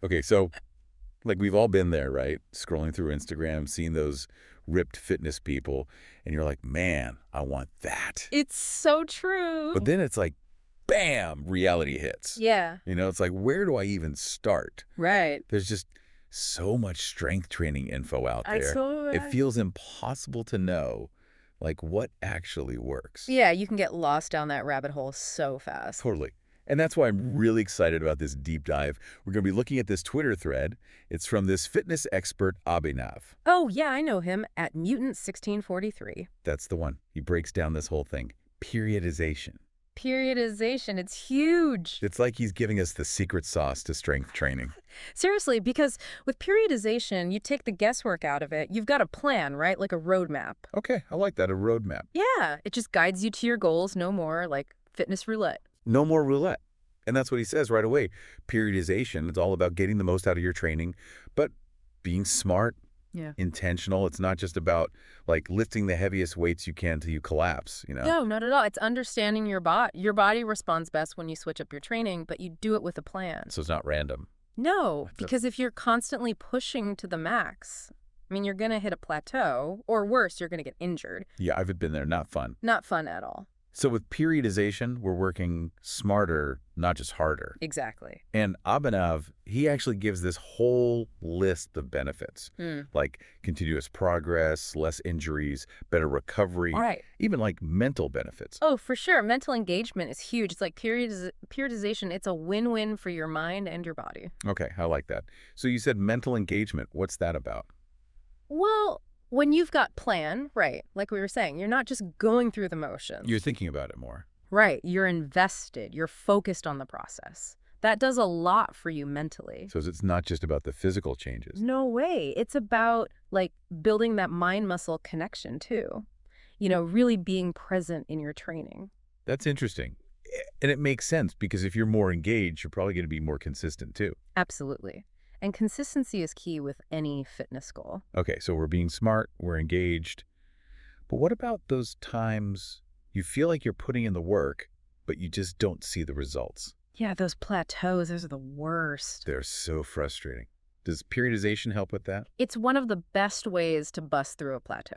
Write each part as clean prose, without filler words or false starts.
Okay, so like we've all been there, right? Scrolling through Instagram, seeing those ripped fitness people, and you're like, man, I want that. It's so true. But then it's like, bam, reality hits. Yeah. It's like, where do I even start? Right. There's just so much strength training info out there. It feels impossible to know, like, what actually works. Yeah, you can get lost down that rabbit hole so fast. Totally. And that's why I'm really excited about this deep dive. We're going to be looking at this Twitter thread. It's from this fitness expert, Abhinav. Oh, yeah, I know him at Mutant1643. That's the one. He breaks down this whole thing. Periodization. Periodization, it's huge. It's like he's giving us the secret sauce to strength training. Seriously, because with periodization, you take the guesswork out of it. You've got a plan, right? Like a roadmap. Okay, I like that, a roadmap. Yeah, it just guides you to your goals, no more like fitness roulette. No more roulette. And that's what he says right away. Periodization, it's all about getting the most out of your training, but being smart, intentional. It's not just about like lifting the heaviest weights you can till you collapse, No, not at all. It's understanding your body. Your body responds best when you switch up your training, but you do it with a plan. So it's not random. No, because if you're constantly pushing to the max, I mean, you're going to hit a plateau, or worse, you're going to get injured. Yeah, I've been there. Not fun. Not fun at all. So with periodization, we're working smarter, not just harder. Exactly. And Abhinav, he actually gives this whole list of benefits, like continuous progress, less injuries, better recovery, even like mental benefits. Oh, for sure. Mental engagement is huge. It's like periodization. It's a win-win for your mind and your body. Okay, I like that. So you said mental engagement. What's that about? Well, when you've got plan, right, like we were saying, you're not just going through the motions. You're thinking about it more. Right. You're invested. You're focused on the process. That does a lot for you mentally. So it's not just about the physical changes. No way. It's about, like, building that mind-muscle connection, too. Really being present in your training. That's interesting. And it makes sense because if you're more engaged, you're probably going to be more consistent, too. Absolutely. And consistency is key with any fitness goal. Okay, so we're being smart, we're engaged. But what about those times you feel like you're putting in the work, but you just don't see the results? Yeah, those plateaus, those are the worst. They're so frustrating. Does periodization help with that? It's one of the best ways to bust through a plateau.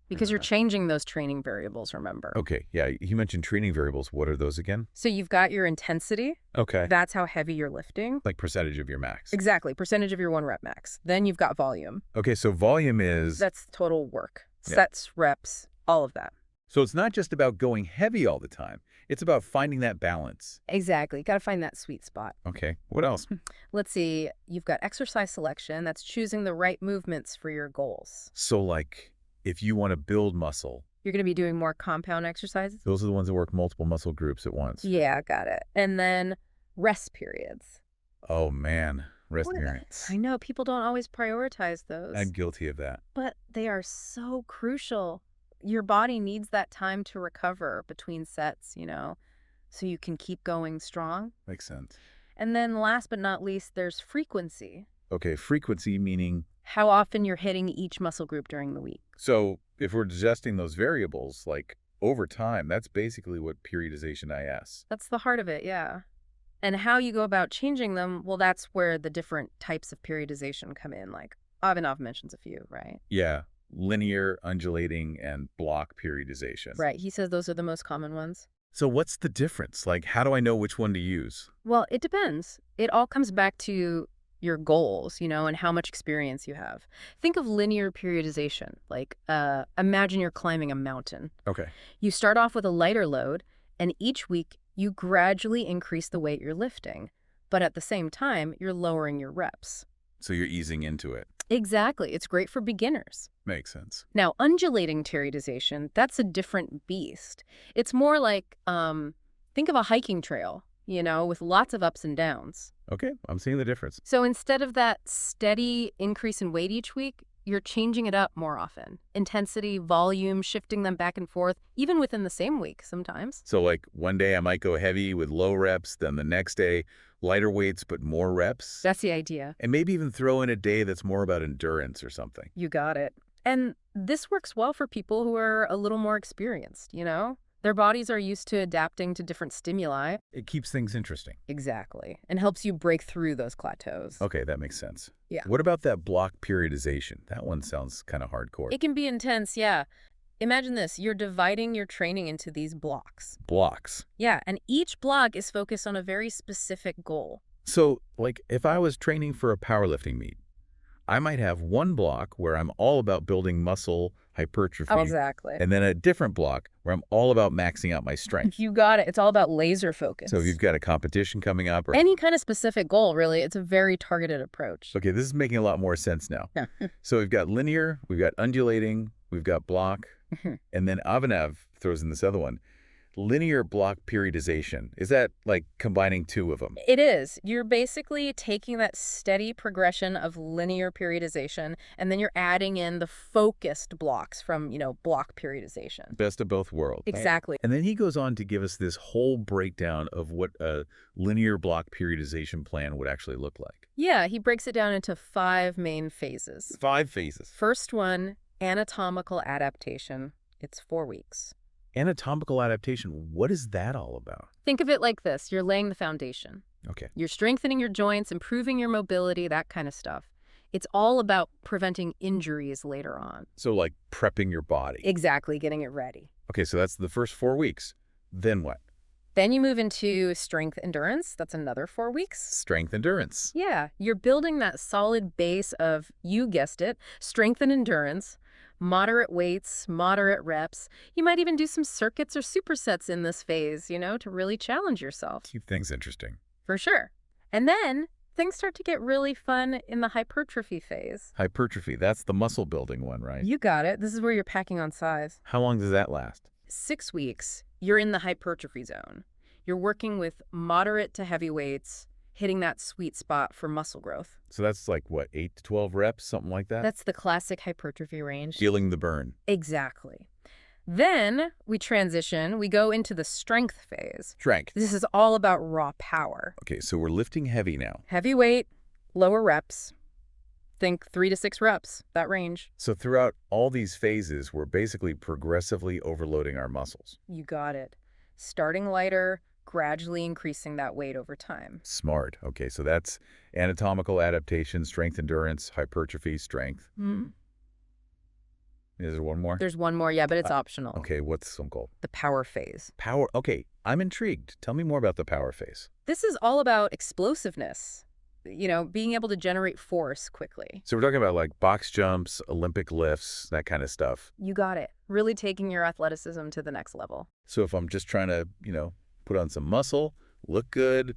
Because you're changing those training variables, remember? Okay, yeah, you mentioned training variables. What are those again? So you've got your intensity. Okay. That's how heavy you're lifting. Like percentage of your max. Exactly, percentage of your 1 rep max. Then you've got volume. Okay, so volume is... That's total work. Sets, reps, all of that. So it's not just about going heavy all the time. It's about finding that balance. Exactly. Got to find that sweet spot. Okay, what else? Let's see. You've got exercise selection. That's choosing the right movements for your goals. So like... if you want to build muscle, you're going to be doing more compound exercises? Those are the ones that work multiple muscle groups at once. Yeah, got it. And then rest periods. Oh, man. Rest periods. I know. People don't always prioritize those. I'm guilty of that. But they are so crucial. Your body needs that time to recover between sets, so you can keep going strong. Makes sense. And then last but not least, there's frequency. Okay, frequency meaning... how often you're hitting each muscle group during the week. So if we're adjusting those variables, like over time, that's basically what periodization is. That's the heart of it, yeah. And how you go about changing them, well, that's where the different types of periodization come in. Like Abhinav mentions a few, right? Yeah, linear, undulating, and block periodization. Right, he says those are the most common ones. So what's the difference? Like, how do I know which one to use? Well, it depends. It all comes back to your goals, and how much experience you have. Think of linear periodization. Like, imagine you're climbing a mountain. Okay. You start off with a lighter load, and each week you gradually increase the weight you're lifting. But at the same time, you're lowering your reps. So you're easing into it. Exactly. It's great for beginners. Makes sense. Now, undulating periodization, that's a different beast. It's more like, think of a hiking trail, with lots of ups and downs. Okay, I'm seeing the difference. So instead of that steady increase in weight each week, you're changing it up more often. Intensity, volume, shifting them back and forth, even within the same week sometimes. So like one day I might go heavy with low reps, then the next day lighter weights but more reps. That's the idea. And maybe even throw in a day that's more about endurance or something. You got it. And this works well for people who are a little more experienced, Their bodies are used to adapting to different stimuli. It keeps things interesting. Exactly. And helps you break through those plateaus. Okay, that makes sense. Yeah. What about that block periodization? That one sounds kind of hardcore. It can be intense, yeah. Imagine this. You're dividing your training into these blocks. Blocks. Yeah, and each block is focused on a very specific goal. So, like, if I was training for a powerlifting meet, I might have one block where I'm all about building muscle hypertrophy. Oh, exactly. And then a different block where I'm all about maxing out my strength. You got it. It's all about laser focus. So if you've got a competition coming up or any kind of specific goal, really, it's a very targeted approach. Okay, this is making a lot more sense now. Yeah. So we've got linear, we've got undulating, we've got block, and then Avinav throws in this other one. Linear block periodization. Is that like combining two of them? It is. You're basically taking that steady progression of linear periodization, and then you're adding in the focused blocks from, block periodization. Best of both worlds. Exactly. And then he goes on to give us this whole breakdown of what a linear block periodization plan would actually look like. Yeah, he breaks it down into 5 main phases. 5 phases. First one, anatomical adaptation. It's 4 weeks. Anatomical adaptation, what is that all about? Think of it like this. You're laying the foundation. Okay. You're strengthening your joints, improving your mobility, that kind of stuff. It's all about preventing injuries later on. So like prepping your body. Exactly, getting it ready. Okay, so that's the first 4 weeks. Then what? Then you move into strength endurance. That's another 4 weeks. Strength endurance. Yeah, you're building that solid base of, you guessed it, strength and endurance. Moderate weights, moderate reps. You might even do some circuits or supersets in this phase, to really challenge yourself. Keep things interesting. For sure. And then things start to get really fun in the hypertrophy phase. Hypertrophy, that's the muscle building one, right? You got it. This is where you're packing on size. How long does that last? 6 weeks, you're in the hypertrophy zone. You're working with moderate to heavy weights, hitting that sweet spot for muscle growth. So that's like, what, 8 to 12 reps, something like that? That's the classic hypertrophy range. Feeling the burn. Exactly. Then we transition, we go into the strength phase. Strength. This is all about raw power. Okay, so we're lifting heavy now. Heavy weight, lower reps. Think 3 to 6 reps, that range. So throughout all these phases, we're basically progressively overloading our muscles. You got it. Starting lighter, gradually increasing that weight over time. Smart. Okay, so that's anatomical adaptation, strength endurance, hypertrophy, strength. Is there one more? There's one more, yeah, but it's optional. Okay, what's some called? The power phase. Power. Okay, I'm intrigued. Tell me more about the power phase. This is all about explosiveness, being able to generate force quickly. So we're talking about like box jumps, Olympic lifts, that kind of stuff. You got it. Really taking your athleticism to the next level. So if I'm just trying to, put on some muscle, look good,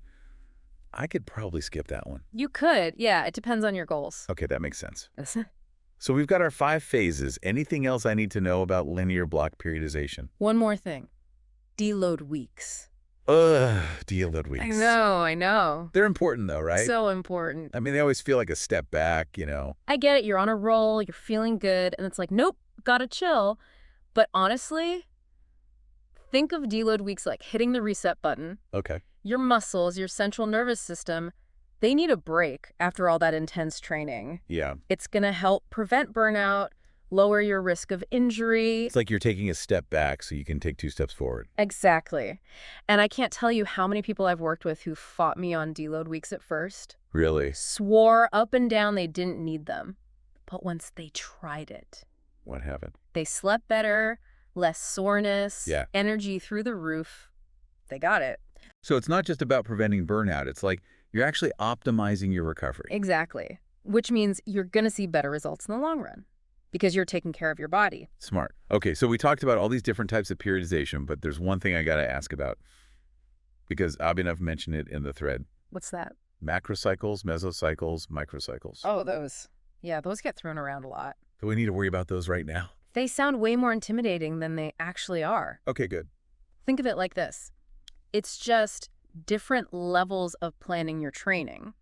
I could probably skip that one. You could. Yeah, it depends on your goals. Okay, that makes sense. So we've got our 5 phases. Anything else I need to know about linear block periodization? One more thing. Deload weeks. Deload weeks. I know. They're important though, right? So important. I mean, they always feel like a step back, I get it. You're on a roll. You're feeling good. And it's like, nope, gotta chill. But honestly, think of deload weeks like hitting the reset button. Okay. Your muscles, your central nervous system, they need a break after all that intense training. Yeah. It's going to help prevent burnout, lower your risk of injury. It's like you're taking a step back so you can take 2 steps forward. Exactly. And I can't tell you how many people I've worked with who fought me on deload weeks at first. Really? Swore up and down they didn't need them. But once they tried it. What happened? They slept better, less soreness, yeah, energy through the roof. They got it. So it's not just about preventing burnout. It's like you're actually optimizing your recovery. Exactly. Which means you're going to see better results in the long run because you're taking care of your body. Smart. Okay, so we talked about all these different types of periodization, but there's one thing I got to ask about because Abhinav mentioned it in the thread. What's that? Macrocycles, mesocycles, microcycles. Oh, those. Yeah, those get thrown around a lot. Do we need to worry about those right now? They sound way more intimidating than they actually are. Okay, good. Think of it like this. It's just different levels of planning your training.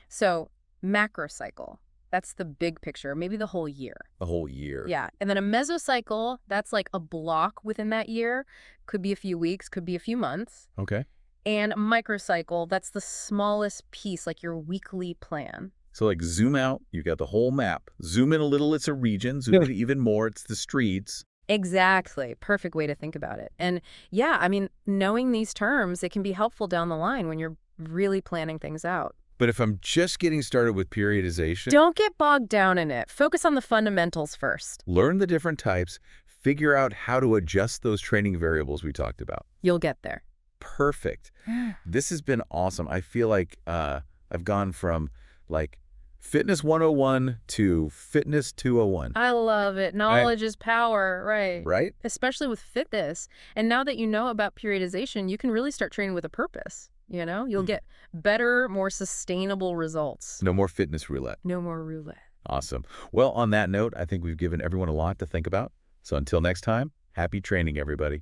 So, macrocycle, that's the big picture, maybe the whole year. The whole year. Yeah. And then a mesocycle, that's like a block within that year. Could be a few weeks, could be a few months. Okay. And a microcycle, that's the smallest piece, like your weekly plan. So like zoom out, you got the whole map. Zoom in a little, it's a region. Zoom in even more, it's the streets. Exactly. Perfect way to think about it. And yeah, I mean, knowing these terms, it can be helpful down the line when you're really planning things out. But if I'm just getting started with periodization, Don't get bogged down in it. Focus on the fundamentals first. learn the different types, figure out how to adjust those training variables we talked about. You'll get there. Perfect. This has been awesome. I feel like I've gone from like Fitness 101 to Fitness 201. I love it. Knowledge is power, right? Right? Especially with fitness. And now that you know about periodization, you can really start training with a purpose. You'll get better, more sustainable results. No more fitness roulette. No more roulette. Awesome. Well, on that note, I think we've given everyone a lot to think about. So until next time, happy training, everybody.